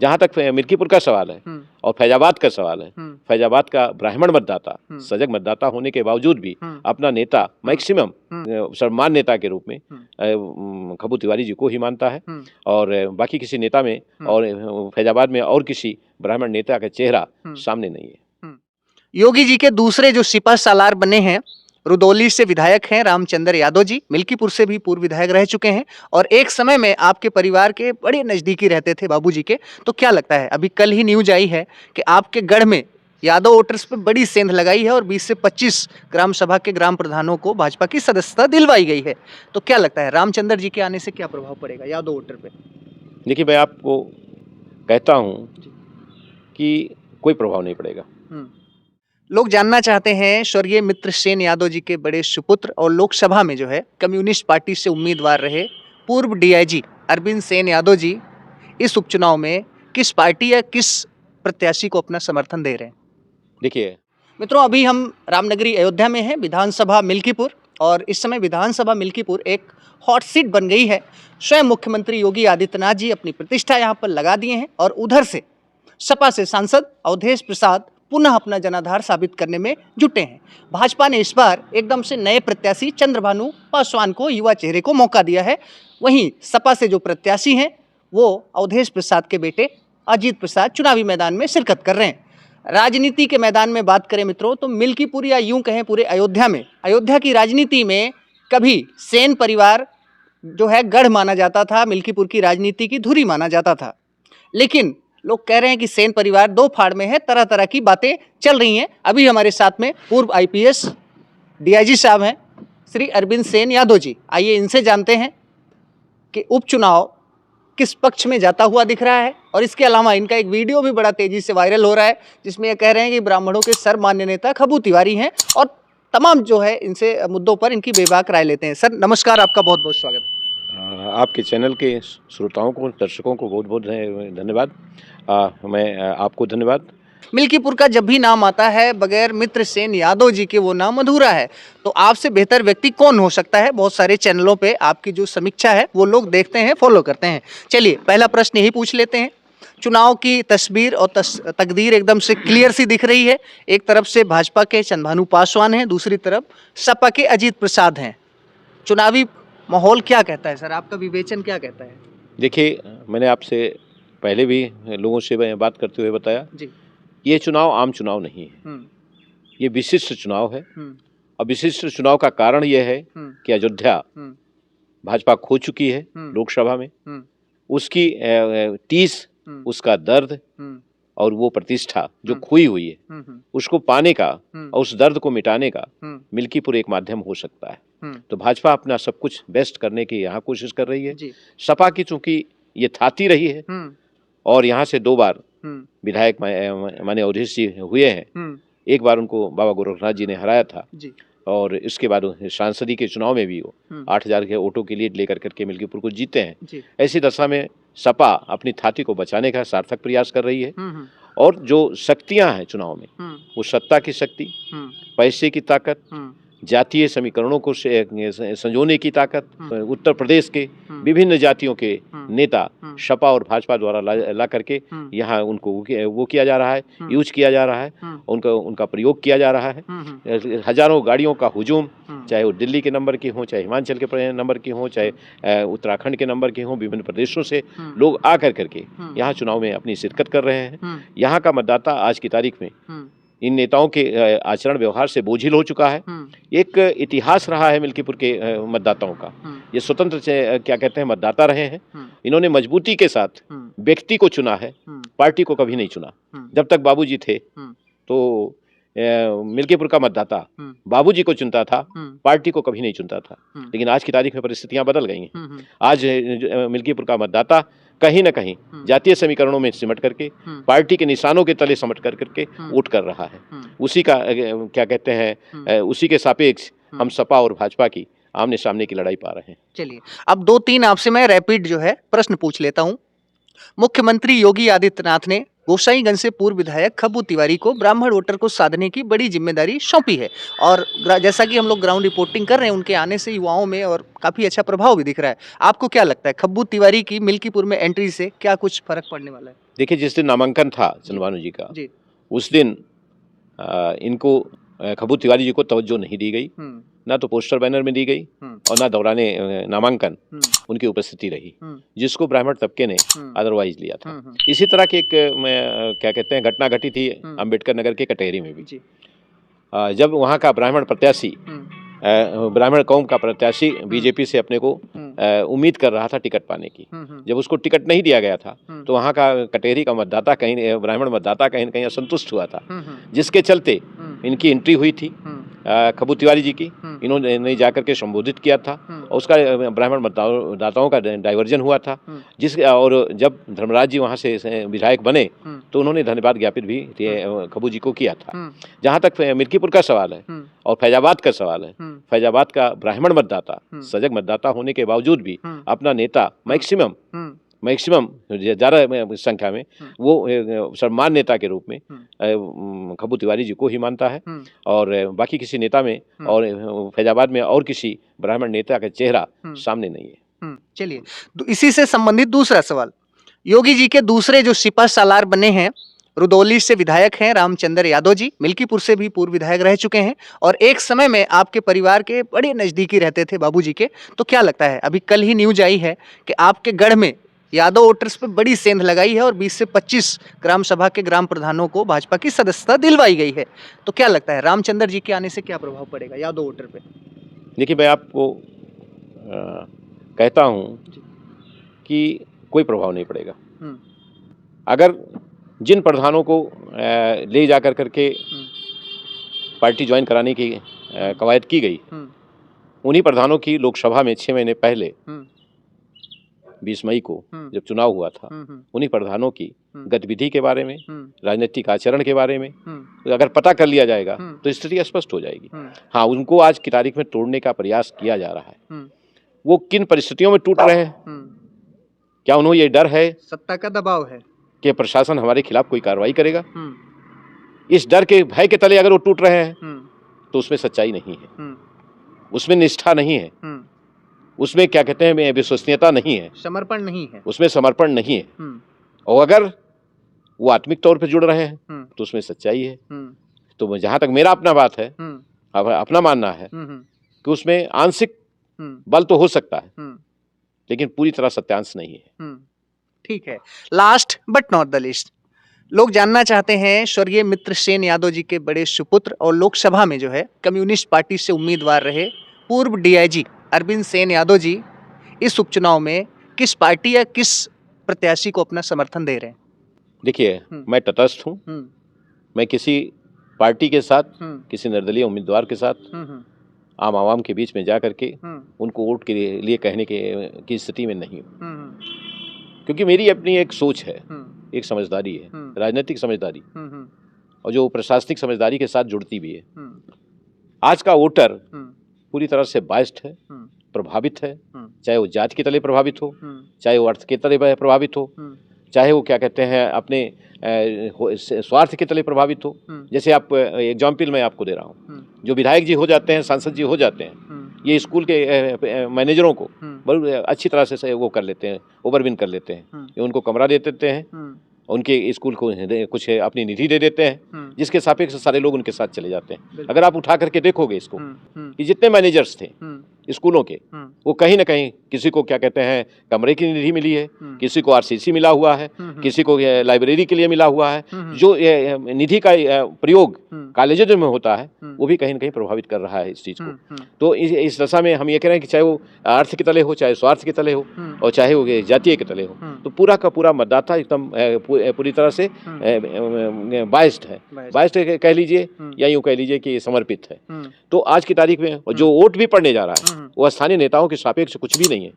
जहां तक मिल्कीपुर का सवाल है और फैजाबाद का सवाल है, फैजाबाद का ब्राह्मण मतदाता, सजग मतदाता होने के बावजूद भी अपना नेता मैक्सिमम सर्वमान्य नेता के रूप में खबू तिवारी जी को ही मानता है और बाकी किसी नेता में और फैजाबाद में और किसी ब्राह्मण नेता का चेहरा सामने नहीं है। योगी जी के दूसरे जो सिपह सालार बने हैं, रुदौली से विधायक हैं रामचंद्र यादव जी, मिल्कीपुर से भी पूर्व विधायक रह चुके हैं और एक समय में आपके परिवार के बड़े नजदीकी रहते थे बाबूजी के। तो क्या लगता है, अभी कल ही न्यूज आई है कि आपके गढ़ में यादव वोटर्स पे बड़ी सेंध लगाई है और 20 से 25 ग्राम सभा के ग्राम प्रधानों को भाजपा की सदस्यता दिलवाई गई है। तो क्या लगता है रामचंद्र जी के आने से क्या प्रभाव पड़ेगा यादव वोटर पे? देखिए, मैं आपको कहता हूँ कि कोई प्रभाव नहीं पड़ेगा। लोग जानना चाहते हैं स्वर्गीय मित्रसेन यादव जी के बड़े सुपुत्र और लोकसभा में जो है कम्युनिस्ट पार्टी से उम्मीदवार रहे पूर्व डीआईजी अरविंद सेन यादव जी इस उपचुनाव में किस पार्टी या किस प्रत्याशी को अपना समर्थन दे रहे हैं? देखिए मित्रों, अभी हम रामनगरी अयोध्या में हैं, विधानसभा मिल्कीपुर, और इस समय विधानसभा मिल्कीपुर एक हॉट सीट बन गई है। स्वयं मुख्यमंत्री योगी आदित्यनाथ जी अपनी प्रतिष्ठा यहाँ पर लगा दिए हैं और उधर से सपा से सांसद अवधेश प्रसाद पुनः अपना जनाधार साबित करने में जुटे हैं। भाजपा ने इस बार एकदम से नए प्रत्याशी चंद्रभानु पासवान को, युवा चेहरे को मौका दिया है। वहीं सपा से जो प्रत्याशी हैं वो अवधेश प्रसाद के बेटे अजीत प्रसाद चुनावी मैदान में शिरकत कर रहे हैं। राजनीति के मैदान में बात करें मित्रों, तो मिल्कीपुर या यूं कहें पूरे अयोध्या की राजनीति में कभी सेन परिवार जो है गढ़ माना जाता था, मिल्कीपुर की राजनीति की धुरी माना जाता था। लेकिन लोग कह रहे हैं कि सेन परिवार दो फाड़ में है, तरह तरह की बातें चल रही हैं। अभी हमारे साथ में पूर्व आईपीएस डीआईजी साहब हैं श्री अरविंद सेन यादव जी। आइए इनसे जानते हैं कि उपचुनाव किस पक्ष में जाता हुआ दिख रहा है। और इसके अलावा इनका एक वीडियो भी बड़ा तेजी से वायरल हो रहा है जिसमें ये कह रहे हैं कि ब्राह्मणों के सर्वमान्य नेता खबू तिवारी हैं, और तमाम जो है इनसे मुद्दों पर इनकी बेबाक राय लेते हैं। सर नमस्कार, आपका बहुत बहुत स्वागत। आपके चैनल के श्रोताओं को, दर्शकों को बहुत बहुत धन्यवाद। मैं आपको धन्यवाद। मिल्कीपुर का जब भी नाम आता है बगैर मित्रसेन यादव जी के वो नाम अधूरा है। तो आपसे बेहतर व्यक्ति कौन हो सकता है? बहुत सारे चैनलों पे आपकी जो समीक्षा है वो लोग देखते हैं, फॉलो करते हैं। चलिए पहला प्रश्न यही पूछ लेते हैं। चुनाव की तस्वीर और तकदीर एकदम से क्लियर सी दिख रही है। एक तरफ से भाजपा के चंद्रभानु पासवान हैं, दूसरी तरफ सपा के अजीत प्रसाद हैं। चुनावी माहौल क्या कहता है सर, आपका विवेचन क्या कहता है? देखिए, मैंने आपसे पहले भी लोगों से बात करते हुए बताया जी, ये चुनाव आम चुनाव नहीं है, ये विशिष्ट चुनाव है। अब विशिष्ट चुनाव का कारण यह है कि अयोध्या भाजपा खो चुकी है लोकसभा में। उसकी टीस, उसका दर्द और वो प्रतिष्ठा जो खोई हुई है उसको पाने का और उस दर्द को मिटाने का मिल्कीपुर एक माध्यम हो सकता है। तो भाजपा अपना सब कुछ बेस्ट करने की यहाँ कोशिश कर रही है। सपा की चूंकि ये थाती रही है और यहाँ से 2 बार विधायक माने अवधेश जी हुए हैं। एक बार उनको बाबा गोरखनाथ जी ने हराया था और इसके बाद सांसदी के चुनाव में भी वो 8,000 के वोटों के लीड लेकर करके मिल्कीपुर को जीते हैं। ऐसी दशा में सपा अपनी थाती को बचाने का सार्थक प्रयास कर रही है और जो शक्तियां हैं चुनाव में, वो सत्ता की शक्ति, पैसे की ताकत, जातीय समीकरणों को संजोने की ताकत, उत्तर प्रदेश के विभिन्न जातियों के नेता सपा और भाजपा द्वारा ला करके यहाँ उनको वो किया जा रहा है, यूज किया जा रहा है, उनका प्रयोग किया जा रहा है। हजारों गाड़ियों का हुजूम, चाहे वो दिल्ली के नंबर की हो, चाहे हिमाचल के नंबर की हो, चाहे उत्तराखंड के नंबर की हो, विभिन्न प्रदेशों से लोग आकर करके यहाँ चुनाव में अपनी शिरकत कर रहे हैं। यहाँ का मतदाता आज की तारीख में इन नेताओं के आचरण व्यवहार से बोझिल हो चुका है। एक इतिहास रहा है मिल्कीपुर के मतदाताओं का। ये स्वतंत्र क्या कहते हैं मतदाता रहे हैं। इन्होंने मजबूती के साथ व्यक्ति को चुना है, पार्टी को कभी नहीं चुना। जब तक बाबूजी थे तो मिल्कीपुर का मतदाता बाबूजी को चुनता था, पार्टी को कभी नहीं चुनता था। लेकिन आज की तारीख में परिस्थितियां बदल गई हैं। आज मिल्कीपुर का मतदाता कहीं ना कहीं जातीय समीकरणों में सिमट करके, पार्टी के निशानों के तले समट करके वोट कर रहा है। उसी का क्या कहते हैं, उसी के सापेक्ष हम सपा और भाजपा की आमने सामने की लड़ाई पा रहे हैं। चलिए अब 2-3 आपसे मैं रैपिड जो है प्रश्न पूछ लेता हूं। मुख्यमंत्री योगी आदित्यनाथ ने गोसाईगंज से पूर्व विधायक खब्बू तिवारी को ब्राह्मण वोटर को साधने की बड़ी जिम्मेदारी सौंपी है। और जैसा कि हम लोग ग्राउंड रिपोर्टिंग कर रहे हैं, उनके आने से युवाओं में और काफी अच्छा प्रभाव भी दिख रहा है। आपको क्या लगता है खब्बू तिवारी की मिल्कीपुर में एंट्री से क्या कुछ फर्क पड़ने वाला है? देखिए, जिस दिन नामांकन था चंद्रभानु जी का, उस दिन इनको खब्बू तिवारी जी को तवज्जो नहीं दी गई, ना तो पोस्टर बैनर में दी गई और ना दौराने नामांकन उनकी उपस्थिति रही, जिसको ब्राह्मण तबके ने अदरवाइज लिया था। इसी तरह की एक क्या कहते हैं घटना घटी थी अंबेडकर नगर के कटहरी में भी। जब वहाँ का ब्राह्मण प्रत्याशी ब्राह्मण कौम का प्रत्याशी बीजेपी से अपने को उम्मीद कर रहा था टिकट पाने की, जब उसको टिकट नहीं दिया गया था तो वहाँ का कटेरी का मतदाता कहीं ब्राह्मण मतदाता कहीं न कहीं असंतुष्ट हुआ था, जिसके चलते इनकी एंट्री हुई थी खब्बू तिवारी जी की। इन्होंने जाकर के संबोधित किया था और उसका ब्राह्मण मतदाताओं का डाइवर्जन हुआ था, और जब धर्मराज जी वहाँ से विधायक बने तो उन्होंने धन्यवाद ज्ञापित भी खब्बू जी को किया था। जहाँ तक मिल्कीपुर का सवाल है और फैजाबाद का सवाल है, फैजाबाद का ब्राह्मण मतदाता सजग मतदाता होने के बावजूद भी अपना नेता मैक्सिमम ज़्यादा संख्या में वो सम्मान नेता के रूप में खब्बू तिवारी जी को ही मानता है, और बाकी किसी नेता में और फैजाबाद में और किसी ब्राह्मण नेता का चेहरा सामने नहीं है। चलिए, तो इसी से संबंधित दूसरा सवाल, योगी जी के दूसरे जो सिपा सालार बने हैं, रुदौली से विधायक हैं रामचंद्र यादव जी, मिल्कीपुर से भी पूर्व विधायक रह चुके हैं और एक समय में आपके परिवार के बड़े नजदीकी रहते थे बाबूजी के। तो क्या लगता है, अभी कल ही न्यूज आई है कि आपके गढ़ में यादव वोटर्स पे बड़ी सेंध लगाई है और 20 से 25 ग्राम सभा के ग्राम प्रधानों को भाजपा की सदस्यता दिलवाई गई है। तो क्या लगता है रामचंद्र जी के आने से क्या प्रभाव पड़ेगा यादव वोटर पे? देखिए, मैं आपको कहता हूँ कि कोई प्रभाव नहीं पड़ेगा। अगर जिन प्रधानों को ले जाकर करके पार्टी ज्वाइन कराने की कवायद की गई, उन्हीं प्रधानों की लोकसभा में 6 महीने पहले 20 मई को जब चुनाव हुआ था, उन्हीं प्रधानों की गतिविधि के बारे में, राजनीतिक आचरण के बारे में अगर पता कर लिया जाएगा तो स्थिति स्पष्ट हो जाएगी। हाँ, उनको आज की तारीख में तोड़ने का प्रयास किया जा रहा है। वो किन परिस्थितियों में टूट रहे हैं? क्या उन्हें ये डर है, सत्ता का दबाव है कि प्रशासन हमारे खिलाफ कोई कार्रवाई करेगा? इस डर के भय के तले अगर वो टूट रहे हैं तो उसमें सच्चाई नहीं है, उसमें निष्ठा नहीं है, उसमें क्या कहते हैं विश्वसनीयता नहीं है, समर्पण नहीं है, उसमें समर्पण नहीं है। और अगर वो आत्मिक तौर पे जुड़ रहे हैं तो उसमें सच्चाई है। तो जहां तक मेरा अपना बात है, अपना मानना है कि उसमें आंशिक बल तो हो सकता है, लेकिन पूरी तरह सत्यांश नहीं है। ठीक है, last but not the list, लोग जानना चाहते हैं स्वर्गीय मित्र सेन यादव जी के बड़े सुपुत्र और लोकसभा में जो है कम्युनिस्ट पार्टी से उम्मीदवार रहे पूर्व डीआईजी अरविंद सेन यादव जी इस उपचुनाव में किस पार्टी या किस प्रत्याशी को अपना समर्थन दे रहे हैं? देखिए, मैं तटस्थ हूँ। मैं किसी पार्टी के साथ, किसी निर्दलीय उम्मीदवार के साथ आम आवाम के बीच में जा करके उनको वोट के लिए कहने की स्थिति में नहीं हूँ, क्योंकि मेरी अपनी एक सोच है, एक समझदारी है, राजनीतिक समझदारी, और जो प्रशासनिक समझदारी के साथ जुड़ती भी है। आज का वोटर पूरी तरह से बाइस्ड है, प्रभावित है, चाहे वो जाति के तले प्रभावित हो, चाहे वो अर्थ के तले प्रभावित हो, चाहे वो क्या कहते हैं अपने स्वार्थ के तले प्रभावित हो। जैसे आप एग्जाम्पल मैं आपको दे रहा हूँ, जो विधायक जी हो जाते हैं, सांसद जी हो जाते हैं, ये स्कूल के मैनेजरों को बहुत अच्छी तरह से वो कर लेते हैं, ओवरविन कर लेते हैं। ये उनको कमरा दे देते हैं, उनके स्कूल को कुछ अपनी निधि दे देते हैं, जिसके सापेक्ष सारे लोग उनके साथ चले जाते हैं। अगर आप उठा करके देखोगे इसको, कि जितने मैनेजर्स थे स्कूलों के, वो कहीं ना कहीं किसी को क्या कहते हैं कमरे की निधि मिली है, किसी को आरसीसी मिला हुआ है, किसी को लाइब्रेरी के लिए मिला हुआ है। जो निधि का प्रयोग कॉलेजों में होता है वो भी कहीं ना कहीं प्रभावित कर रहा है इस चीज़ को। तो इस दशा में हम ये कह रहे हैं कि चाहे वो अर्थ के तले हो, चाहे स्वार्थ के तले हो, और चाहे वो जातीय के तले हो, तो पूरा का पूरा मतदाता एकदम पूरी तरह से बाइस्ड है, बाइस्ड कह लीजिए या यूँ कह लीजिए कि समर्पित है। तो आज की तारीख में जो वोट भी पड़ने जा रहा है वो स्थानीय नेताओं के सापेक्ष कुछ भी नहीं है।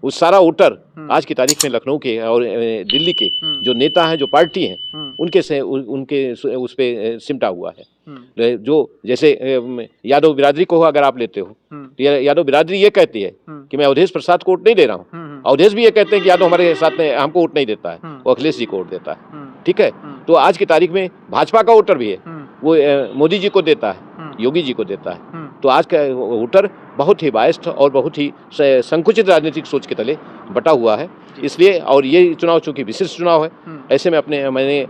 वो सारा वोटर आज की तारीख में लखनऊ के और दिल्ली के जो नेता हैं, जो पार्टी हैं, उनके उस पे सिमटा हुआ है। जो जैसे यादव बिरादरी को अगर आप लेते हो, तो यादव बिरादरी ये कहती है कि मैं अवधेश प्रसाद को वोट नहीं दे रहा हूँ, अवधेश भी ये कहते हैं कि यादव हमारे साथ में हमको वोट नहीं देता है, वो अखिलेश जी को वोट देता है। ठीक है, तो आज की तारीख में भाजपा का वोटर भी है, वो मोदी जी को देता है, योगी जी को देता है। तो आज का वोटर बहुत ही बायस्ड और बहुत ही संकुचित राजनीतिक सोच के तले बटा हुआ है। इसलिए और ये चुनाव चूंकि विशिष्ट चुनाव है, ऐसे में मैंने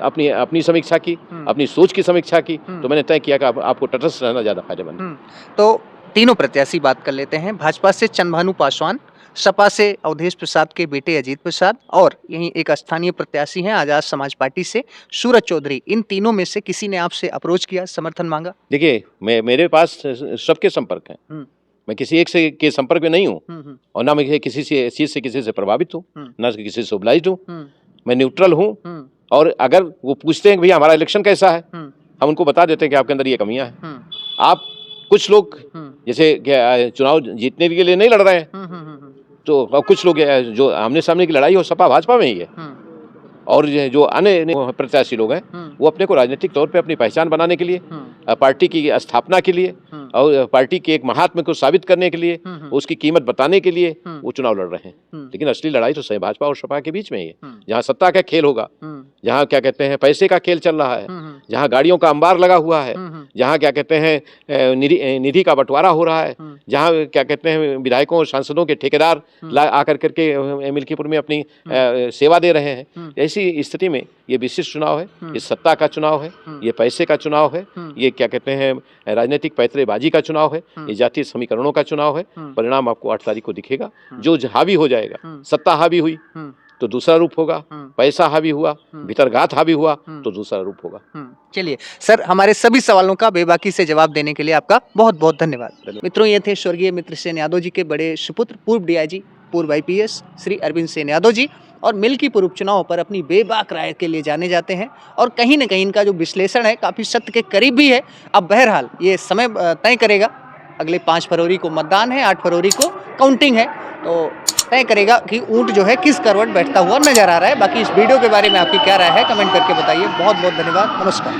अपनी समीक्षा की, अपनी सोच की समीक्षा की, तो मैंने तय किया कि आपको तटस्थ रहना ज़्यादा फायदेमंद है। तो तीनों प्रत्याशी बात कर लेते हैं। भाजपा से चंद्रभानु पासवान, सपा से अवधेश प्रसाद के बेटे अजीत प्रसाद और यहीं एक स्थानीय प्रत्याशी हैं आजाद समाज पार्टी से सूरज चौधरी। इन तीनों में से किसी ने आपसे अप्रोच किया, समर्थन मांगा? देखिए, मेरे पास सबके संपर्क हैं, मैं किसी एक से के संपर्क में नहीं हूँ और ना मैं किसी से चीज से किसी से प्रभावित हूँ, ना किसी से ओब्लाइज्ड हूँ। मैं न्यूट्रल हूँ और अगर वो पूछते हैं कि भैया हमारा इलेक्शन कैसा है, हम उनको बता देते हैं कि आपके अंदर ये कमियां हैं। आप कुछ लोग जैसे चुनाव जीतने के लिए नहीं लड़ रहे हैं, तो कुछ लोग जो आमने सामने की लड़ाई हो सपा भाजपा में ही है, और जो अन्य प्रत्याशी लोग हैं वो अपने को राजनीतिक तौर पे अपनी पहचान बनाने के लिए, पार्टी की स्थापना के लिए और पार्टी के एक महात्म को साबित करने के लिए, उसकी कीमत बताने के लिए वो चुनाव लड़ रहे हैं। लेकिन असली लड़ाई तो सही भाजपा और सपा के बीच में ही है, जहाँ सत्ता का खेल होगा, जहाँ क्या कहते हैं पैसे का खेल चल रहा है, जहाँ गाड़ियों का अंबार लगा हुआ है, जहाँ क्या कहते हैं निधि का बंटवारा हो रहा है, जहाँ क्या कहते हैं विधायकों और सांसदों के ठेकेदार आकर करके मिल्कीपुर में अपनी सेवा दे रहे हैं। ऐसी स्थिति में ये विशिष्ट चुनाव है, ये सत्ता का चुनाव है, ये पैसे का चुनाव है, ये क्या कहते हैं राजनीतिक पैतरेबाजी का चुनाव है, ये जातीय समीकरणों का चुनाव है। परिणाम आपको 8 तारीख को दिखेगा। जो हावी हो जाएगा, सत्ता हावी हुई तो दूसरा रूप होगा, पैसा हावी हुआ, भीतरघात हावी हुआ तो दूसरा रूप होगा। चलिए सर, हमारे सभी सवालों का बेबाकी से जवाब देने के लिए आपका बहुत बहुत धन्यवाद। मित्रों, ये थे स्वर्गीय मित्र सेन यादव जी के बड़े सुपुत्र, पूर्व DIG, पूर्व IPS श्री अरविंद सेन यादव जी, और मिल्कीपुर उपचुनाव पर अपनी बेबाक राय के लिए जाने जाते हैं और कहीं न कहीं इनका जो विश्लेषण है काफ़ी सत्य के करीब भी है। अब बहरहाल ये समय तय करेगा, अगले 5 फरवरी को मतदान है, 8 फरवरी को काउंटिंग है, तो तय करेगा कि ऊंट जो है किस करवट बैठता हुआ नजर आ रहा है। बाकी इस वीडियो के बारे में आपकी क्या राय है, कमेंट करके बताइए। बहुत बहुत धन्यवाद, नमस्कार।